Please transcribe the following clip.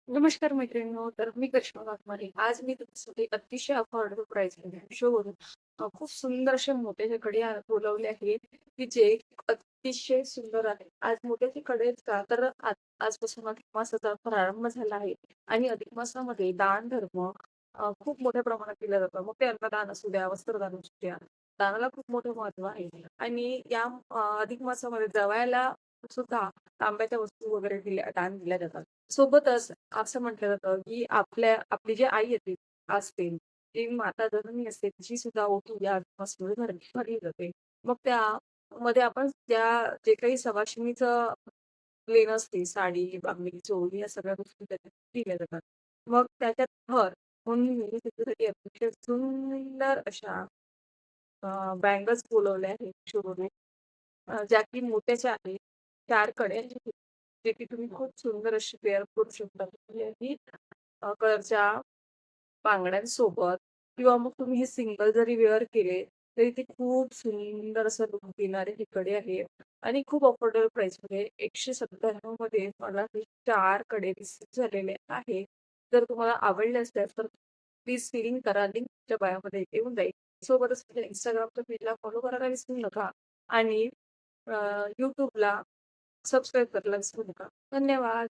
नमस्कार मैत्रिणींनो. तर मी करिश्मा वाघमारे. आज मी तुमच्यासाठी अतिशय अफोर्डेबल प्राइसमध्ये Meeshoवरून खूप सुंदर असे मोत्याचे कडे बोलवले आहेत, की जे अतिशय सुंदर आहेत. आज मोत्याचे कडे आहेत का? तर आजपासून अधिक मासाचा प्रारंभ झाला आहे आणि अधिक मासामध्ये दान-धर्म खूप मोठ्या प्रमाणात केला जातो. मग ते अन्नदान असू द्या, वस्त्रदान असू द्या, दानाला खूप मोठं महत्त्व आहे. आणि या अधिक मासामध्ये जावयाला सुद्धा तांब्याच्या वस्तू वगैरे दान दिल्या जातात. सोबतच असं म्हटलं जातं, की आपली जी आई येते असते, जी माता जननी असते, तिची सुद्धा ओटी या आसपासमध्ये भरली जाते. मग त्यामध्ये आपण जे काही सवाशिणीचं लेणं असते, साडी, बांगडी, चोळी या सगळ्या गोष्टी त्याच्यात दिल्या जातात. मग त्याच्यात भर म्हणून मी त्याच्यासाठी अतिशय सुंदर अशा बँगल्स बोलवल्या आहेत शोरूमने. ज्या की मोत्याच्या आहेत. 4 कड्यांच्या आहेत. जे की तुम्ही खूप सुंदर अशी पेअर करू शकता. कुठल्याही कलरच्या बांगड्यांसोबत किंवा मग तुम्ही हे सिंगल जरी वेअर केले, तरी ते खूप सुंदर असं लूक देणारे हे कडे आहे आणि खूप अफोर्डेबल प्राईसमध्ये 197 मध्ये मला हे 4 कडे रिसीव्ह झालेले आहे. जर तुम्हाला आवडले असल्यास तर प्लीज फीलिंग करा. लिंक तुमच्या बायोमध्ये येऊन जाईल. सोबतच माझ्या Instagramच्या पेजला फॉलो करायला विसरू नका आणि YouTubeला सबस्क्राईब करायला विसरू नका. धन्यवाद.